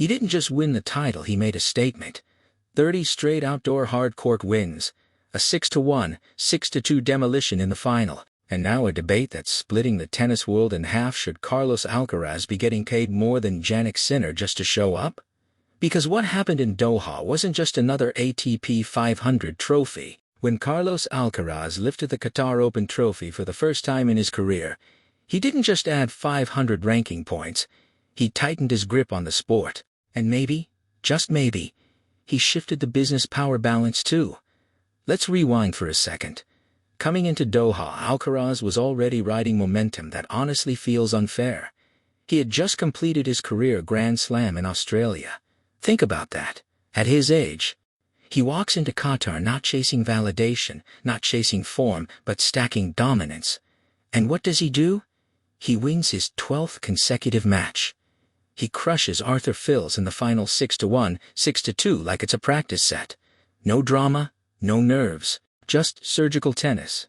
He didn't just win the title, he made a statement. 30 straight outdoor hard-court wins, a 6-1, 6-2 demolition in the final, and now a debate that's splitting the tennis world in half: should Carlos Alcaraz be getting paid more than Jannik Sinner just to show up? Because what happened in Doha wasn't just another ATP 500 trophy. When Carlos Alcaraz lifted the Qatar Open trophy for the first time in his career, he didn't just add 500 ranking points, he tightened his grip on the sport, and maybe, just maybe, he shifted the business power balance too. Let's rewind for a second. Coming into Doha, Alcaraz was already riding momentum that honestly feels unfair. He had just completed his career Grand Slam in Australia. Think about that. At his age, he walks into Qatar not chasing validation, not chasing form, but stacking dominance. And what does he do? He wins his 12th consecutive match. He crushes Arthur Fils in the final 6-1, 6-2 like it's a practice set. No drama, no nerves, just surgical tennis.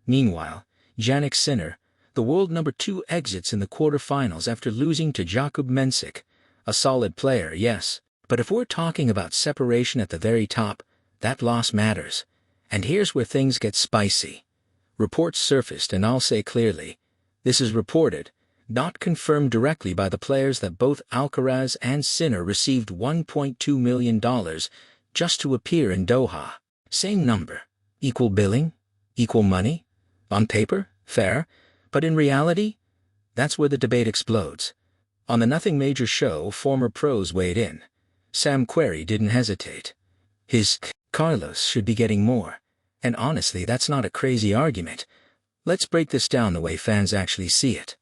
Meanwhile, Jannik Sinner, the world number 2, exits in the quarterfinals after losing to Jakub Mensik. A solid player, yes, but if we're talking about separation at the very top, that loss matters. And here's where things get spicy. Reports surfaced, and I'll say clearly, this is reported, not confirmed directly by the players, that both Alcaraz and Sinner received $1.2 million just to appear in Doha. Same number, equal billing, equal money. On paper, fair, but in reality, that's where the debate explodes. On the Nothing Major show, former pros weighed in. Sam Querrey didn't hesitate. His Carlos should be getting more. And honestly, that's not a crazy argument. Let's break this down the way fans actually see it.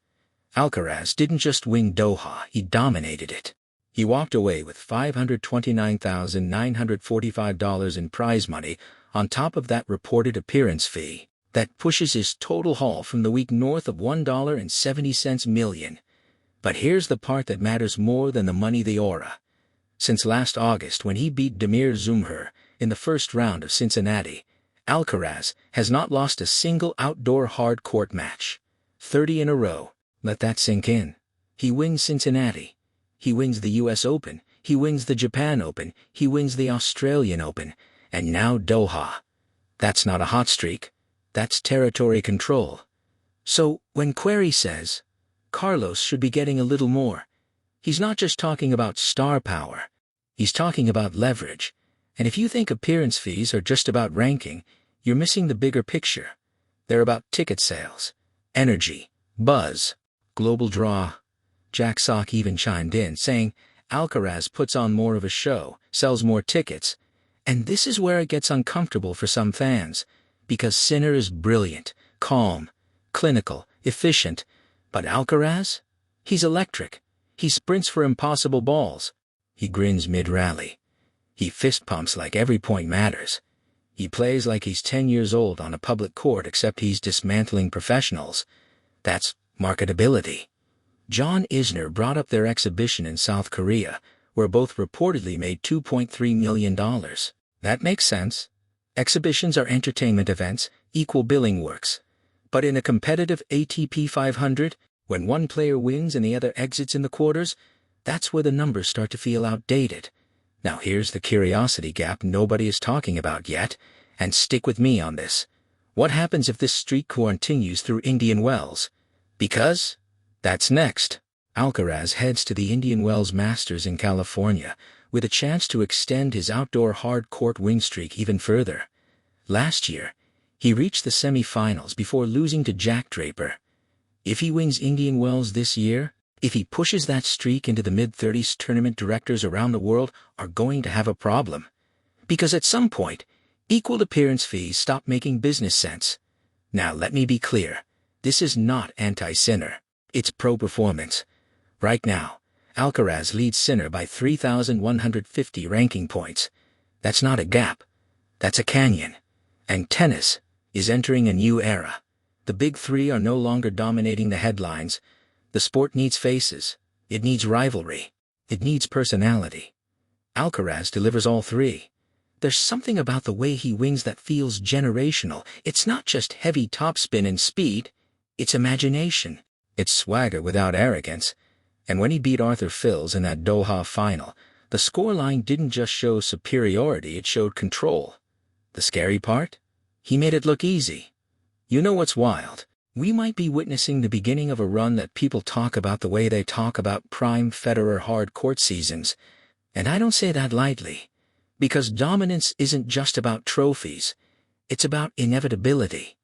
Alcaraz didn't just win Doha, he dominated it. He walked away with $529,945 in prize money, on top of that reported appearance fee. That pushes his total haul from the week north of $1.70 million. But here's the part that matters more than the money: the aura. Since last August, when he beat Damir Zumher in the first round of Cincinnati, Alcaraz has not lost a single outdoor hard court match. 30 in a row. Let that sink in. He wins Cincinnati. He wins the US Open. He wins the Japan Open. He wins the Australian Open. And now Doha. That's not a hot streak. That's territory control. So, when Querrey says Carlos should be getting a little more, he's not just talking about star power. He's talking about leverage. And if you think appearance fees are just about ranking, you're missing the bigger picture. They're about ticket sales, energy, buzz, global draw. Jack Sock even chimed in, saying Alcaraz puts on more of a show, sells more tickets. And this is where it gets uncomfortable for some fans, because Sinner is brilliant, calm, clinical, efficient. But Alcaraz? He's electric. He sprints for impossible balls. He grins mid-rally. He fist pumps like every point matters. He plays like he's 10 years old on a public court, except he's dismantling professionals. That's marketability. John Isner brought up their exhibition in South Korea, where both reportedly made $2.3 million. That makes sense. Exhibitions are entertainment events, equal billing works. But in a competitive ATP 500, when one player wins and the other exits in the quarters, that's where the numbers start to feel outdated. Now here's the curiosity gap nobody is talking about yet, and stick with me on this. What happens if this streak continues through Indian Wells? Because that's next. Alcaraz heads to the Indian Wells Masters in California, with a chance to extend his outdoor hard-court win streak even further. Last year, he reached the semi-finals before losing to Jack Draper. If he wins Indian Wells this year, if he pushes that streak into the mid-30s, tournament directors around the world are going to have a problem. Because at some point, equal appearance fees stop making business sense. Now let me be clear, this is not anti-Sinner. It's pro-performance. Right now, Alcaraz leads Sinner by 3,150 ranking points. That's not a gap. That's a canyon. And tennis is entering a new era. The big three are no longer dominating the headlines. The sport needs faces. It needs rivalry. It needs personality. Alcaraz delivers all three. There's something about the way he wins that feels generational. It's not just heavy topspin and speed. It's imagination. It's swagger without arrogance. And when he beat Arthur Fils in that Doha final, the scoreline didn't just show superiority, it showed control. The scary part? He made it look easy. You know what's wild? We might be witnessing the beginning of a run that people talk about the way they talk about prime Federer hard court seasons. And I don't say that lightly. Because dominance isn't just about trophies. It's about inevitability.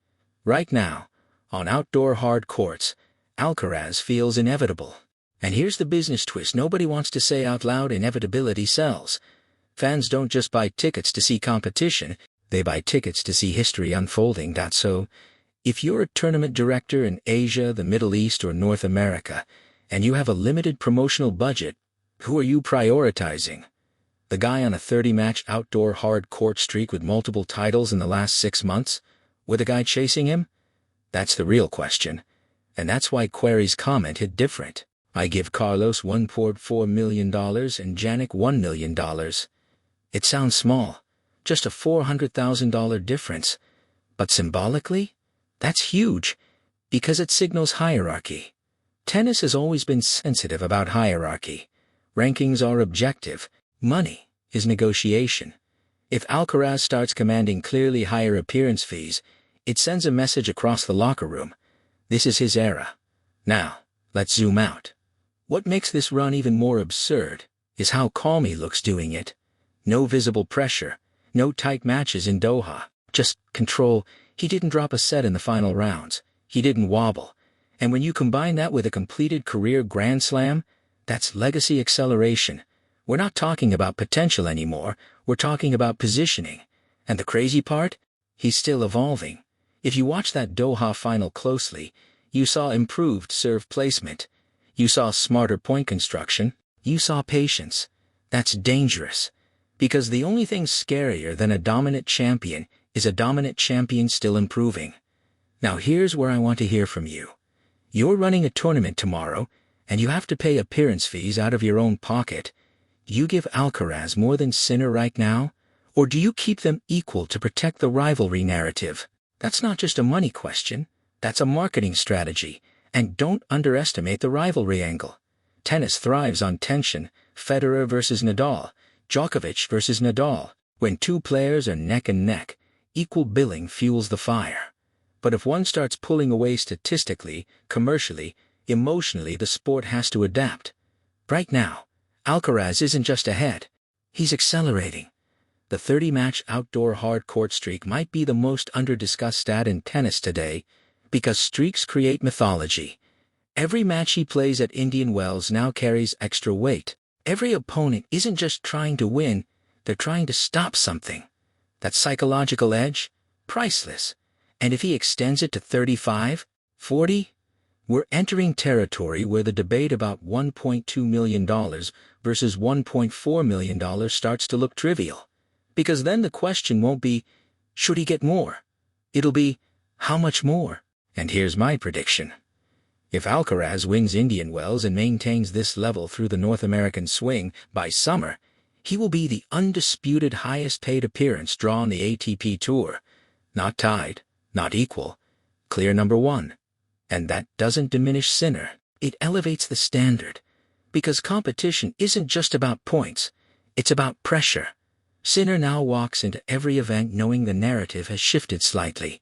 Right now, on outdoor hard courts, Alcaraz feels inevitable. And here's the business twist nobody wants to say out loud: inevitability sells. Fans don't just buy tickets to see competition, they buy tickets to see history unfolding. So, if you're a tournament director in Asia, the Middle East, or North America, and you have a limited promotional budget, who are you prioritizing? The guy on a 30-match outdoor hard court streak with multiple titles in the last 6 months? Or the guy chasing him? That's the real question. And that's why Querrey's comment hit different. I give Carlos $1.4 million and Jannik $1 million. It sounds small, just a $400,000 difference. But symbolically, that's huge, because it signals hierarchy. Tennis has always been sensitive about hierarchy. Rankings are objective. Money is negotiation. If Alcaraz starts commanding clearly higher appearance fees, it sends a message across the locker room. This is his era. Now, let's zoom out. What makes this run even more absurd is how calm he looks doing it. No visible pressure, no tight matches in Doha, just control. He didn't drop a set in the final rounds. He didn't wobble. And when you combine that with a completed career Grand Slam, that's legacy acceleration. We're not talking about potential anymore, we're talking about positioning. And the crazy part? He's still evolving. If you watch that Doha final closely, you saw improved serve placement. You saw smarter point construction. You saw patience. That's dangerous. Because the only thing scarier than a dominant champion is a dominant champion still improving. Now here's where I want to hear from you. You're running a tournament tomorrow, and you have to pay appearance fees out of your own pocket. Do you give Alcaraz more than Sinner right now? Or do you keep them equal to protect the rivalry narrative? That's not just a money question. That's a marketing strategy. And don't underestimate the rivalry angle. Tennis thrives on tension. Federer versus Nadal, Djokovic versus Nadal. When two players are neck and neck, equal billing fuels the fire. But if one starts pulling away statistically, commercially, emotionally, the sport has to adapt. Right now, Alcaraz isn't just ahead. He's accelerating. The 30-match outdoor hard court streak might be the most under-discussed stat in tennis today, because streaks create mythology. Every match he plays at Indian Wells now carries extra weight. Every opponent isn't just trying to win, they're trying to stop something. That psychological edge? Priceless. And if he extends it to 35, 40? We're entering territory where the debate about $1.2 million versus $1.4 million starts to look trivial. Because then the question won't be, should he get more? It'll be, how much more? And here's my prediction. If Alcaraz wins Indian Wells and maintains this level through the North American swing, by summer, he will be the undisputed highest-paid appearance draw on the ATP Tour. Not tied, not equal, clear number one. And that doesn't diminish Sinner, it elevates the standard. Because competition isn't just about points, it's about pressure. Sinner now walks into every event knowing the narrative has shifted slightly.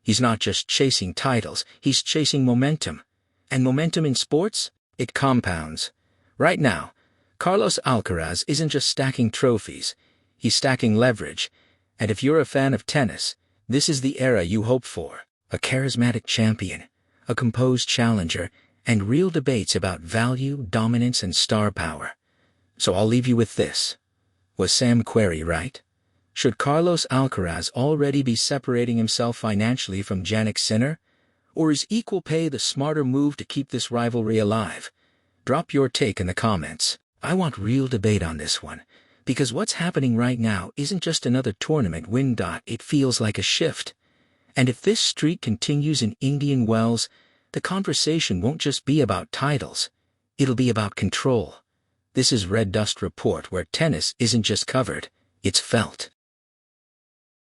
He's not just chasing titles, he's chasing momentum. And momentum in sports? It compounds. Right now, Carlos Alcaraz isn't just stacking trophies, he's stacking leverage. And if you're a fan of tennis, this is the era you hope for. A charismatic champion, a composed challenger, and real debates about value, dominance, and star power. So I'll leave you with this. Was Sam Querrey right? Should Carlos Alcaraz already be separating himself financially from Jannik Sinner? Or is equal pay the smarter move to keep this rivalry alive? Drop your take in the comments. I want real debate on this one, because what's happening right now isn't just another tournament win. It feels like a shift. And if this streak continues in Indian Wells, the conversation won't just be about titles. It'll be about control. This is RedDust Report, where tennis isn't just covered, it's felt.